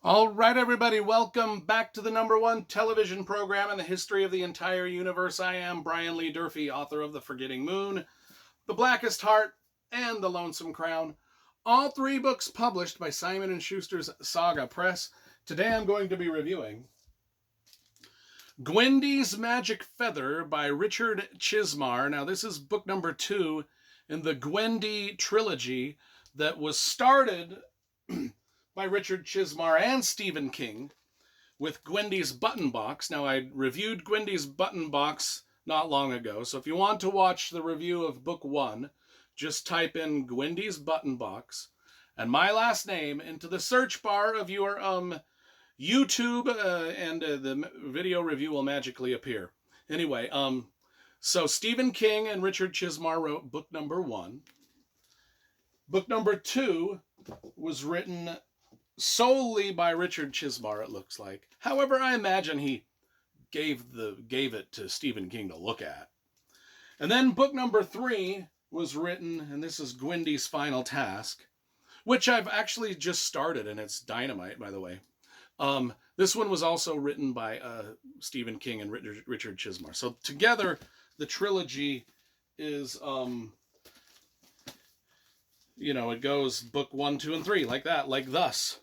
All right, everybody, welcome back to the #1 television program in the history of the entire universe. I am Brian Lee Durfee, author of The Forgetting Moon, The Blackest Heart, and The Lonesome Crown. All three books published by Simon & Schuster's Saga Press. Today I'm going to be reviewing Gwendy's Magic Feather by Richard Chizmar. Now, this is book number 2 in the Gwendy trilogy that was started by Richard Chizmar and Stephen King with Gwendy's Button Box. Now, I reviewed Gwendy's Button Box not long ago, so if you want to watch the review of book 1, just type in Gwendy's Button Box and my last name into the search bar of your YouTube, and the video review will magically appear. Anyway, so Stephen King and Richard Chizmar wrote book number 1. Book number 2 was written solely by Richard Chizmar, it looks like. However, I imagine he gave it to Stephen King to look at. And then book number 3 was written, and this is Gwendy's Final Task, which I've actually just started, and it's dynamite, by the way. This one was also written by Stephen King and Richard Chizmar. So together, the trilogy is, it goes book 1, 2, and 3, like that, like thus.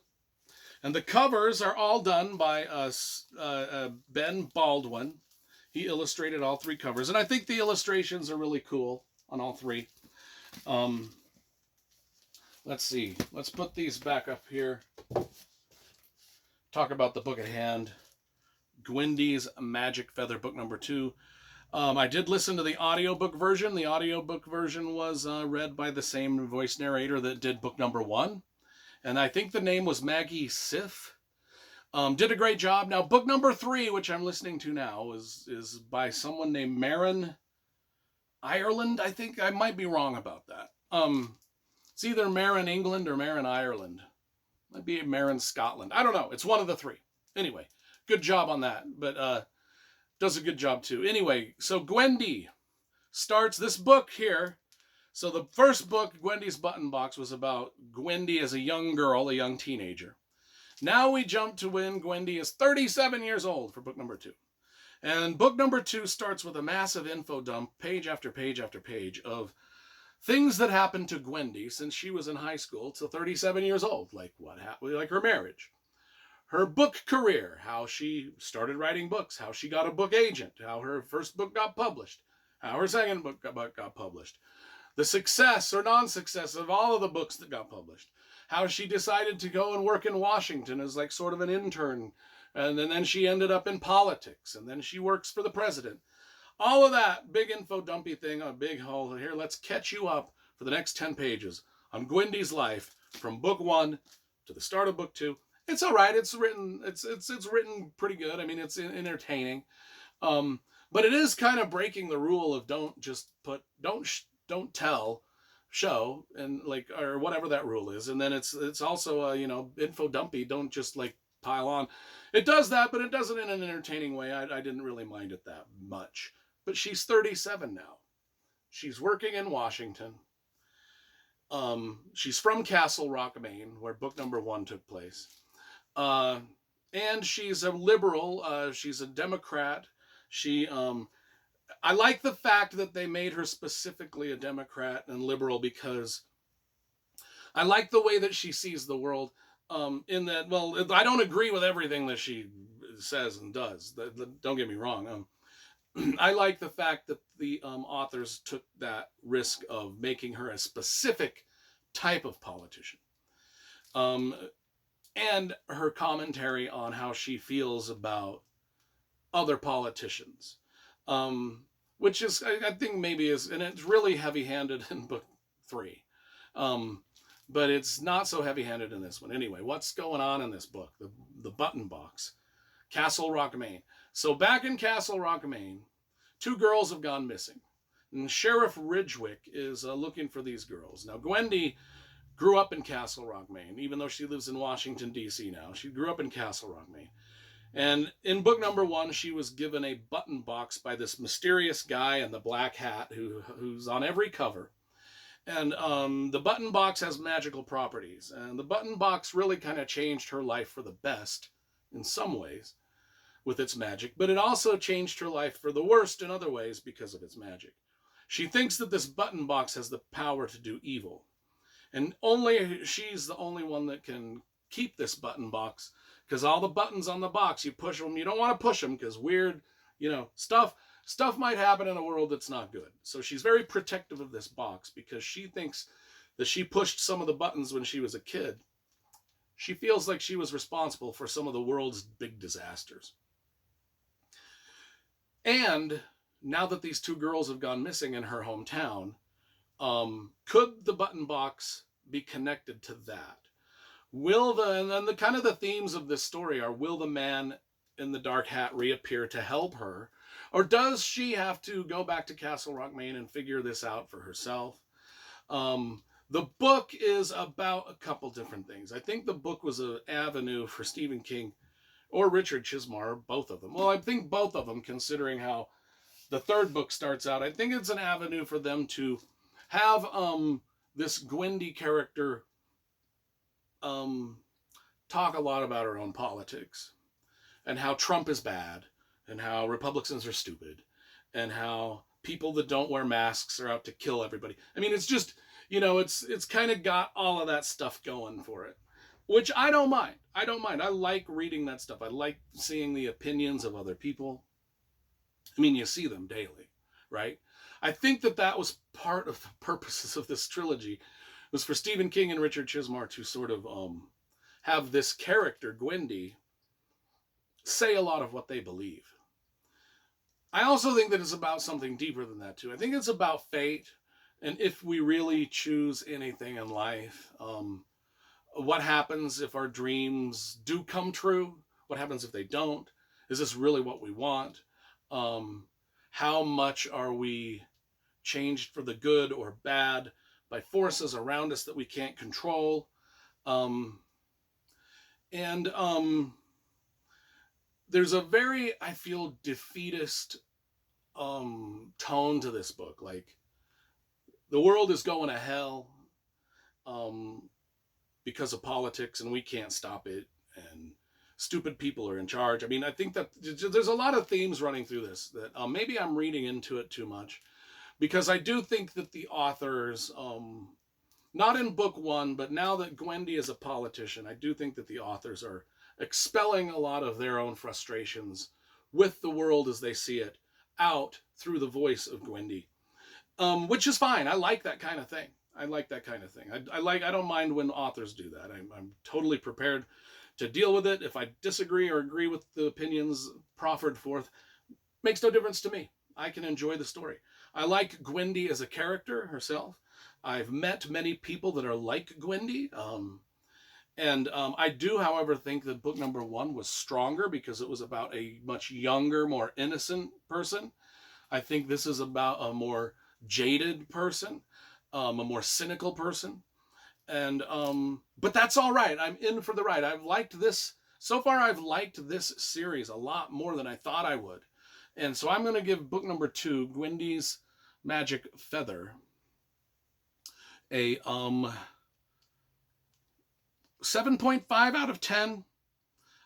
And the covers are all done by Ben Baldwin. He illustrated all 3 covers. And I think the illustrations are really cool on all 3. Let's see. Let's put these back up here. Talk about the book at hand. Gwendy's Magic Feather, book number 2. I did listen to the audiobook version. The audiobook version was read by the same voice narrator that did book number 1. And I think the name was Maggie Siff. Did a great job. Now, book number 3, which I'm listening to now, is by someone named Marin Ireland, I think. I might be wrong about that. It's either Marin England or Marin Ireland. Might be Marin Scotland. I don't know. It's one of the 3. Anyway, good job on that. But does a good job, too. Anyway, so Gwendy starts this book here. So the first book, Gwendy's Button Box, was about Gwendy as a young girl, a young teenager. Now we jump to when Gwendy is 37 years old for book number 2. And book number 2 starts with a massive info dump, page after page after page, of things that happened to Gwendy since she was in high school to 37 years old. Like what happened, like her marriage, her book career, how she started writing books, how she got a book agent, how her first book got published, how her second book got published, the success or non-success of all of the books that got published, how she decided to go and work in Washington as like sort of an intern, and then she ended up in politics, and then she works for the president. All of that big info dumpy thing, a big hole here. Let's catch you up for the next 10 pages on Gwendy's life from book 1 to the start of book 2. It's all right. It's written. It's written pretty good. I mean, it's entertaining, but it is kind of breaking the rule of don't tell, show, and like, or whatever that rule is. And then it's also info dumpy. Don't just like pile on. It does that, but it does it in an entertaining way. I didn't really mind it that much. But she's 37 now. She's working in Washington. She's from Castle Rock, Maine, where book number 1 took place. And she's a liberal. She's a Democrat. I like the fact that they made her specifically a Democrat and liberal, because I like the way that she sees the world. In that, well, I don't agree with everything that she says and does. Don't get me wrong. I like the fact that the authors took that risk of making her a specific type of politician. And her commentary on how she feels about other politicians. Which is, I think maybe is, and it's really heavy-handed in book 3. But it's not so heavy-handed in this one. Anyway, what's going on in this book? The Button Box. Castle Rock, Maine. So back in Castle Rock, Maine, 2 girls have gone missing. And Sheriff Ridgwick is looking for these girls. Now, Gwendy grew up in Castle Rock, Maine, even though she lives in Washington, D.C. now. She grew up in Castle Rock, Maine. And in book number 1, she was given a button box by this mysterious guy in the black hat who's on every cover. And the button box has magical properties. And the button box really kind of changed her life for the best in some ways with its magic, but it also changed her life for the worst in other ways because of its magic. She thinks that this button box has the power to do evil. And only she's the only one that can keep this button box, because all the buttons on the box, you push them, you don't want to push them because weird, stuff might happen in a world that's not good. So she's very protective of this box because she thinks that she pushed some of the buttons when she was a kid. She feels like she was responsible for some of the world's big disasters. And now that these two girls have gone missing in her hometown, could the button box be connected to that? And then the kind of the themes of this story are, will the man in the dark hat reappear to help her? Or does she have to go back to Castle Rock, Maine and figure this out for herself? The book is about a couple different things. I think the book was an avenue for Stephen King or Richard Chizmar, both of them. Well, I think both of them, considering how the third book starts out. I think it's an avenue for them to have this Gwendy character talk a lot about her own politics and how Trump is bad and how Republicans are stupid and how people that don't wear masks are out to kill everybody. I mean, it's just, it's kind of got all of that stuff going for it, which I don't mind. I like reading that stuff. I like seeing the opinions of other people. I mean, you see them daily, right? I think that was part of the purposes of this trilogy, was for Stephen King and Richard Chizmar to sort of have this character, Gwendy, say a lot of what they believe. I also think that it's about something deeper than that, too. I think it's about fate, and if we really choose anything in life, what happens if our dreams do come true? What happens if they don't? Is this really what we want? How much are we changed for the good or bad by forces around us that we can't control? There's a very, I feel, defeatist tone to this book. Like, the world is going to hell because of politics, and we can't stop it, and stupid people are in charge. I mean, I think that there's a lot of themes running through this that maybe I'm reading into it too much, because I do think that the authors, not in book one, but now that Gwendy is a politician, I do think that the authors are expelling a lot of their own frustrations with the world as they see it out through the voice of Gwendy, which is fine. I like that kind of thing. I don't mind when authors do that. I'm totally prepared to deal with it. If I disagree or agree with the opinions proffered forth, makes no difference to me. I can enjoy the story. I like Gwendy as a character herself. I've met many people that are like Gwendy. I do, however, think that book number one was stronger because it was about a much younger, more innocent person. I think this is about a more jaded person, a more cynical person. But that's all right. I'm in for the ride. I've liked this. So far, I've liked this series a lot more than I thought I would. And so I'm going to give book number 2, Gwendy's Magic Feather, a 7.5 out of 10.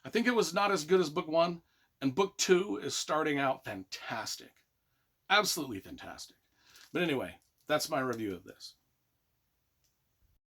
I think it was not as good as book 1. And book 2 is starting out fantastic. Absolutely fantastic. But anyway, that's my review of this.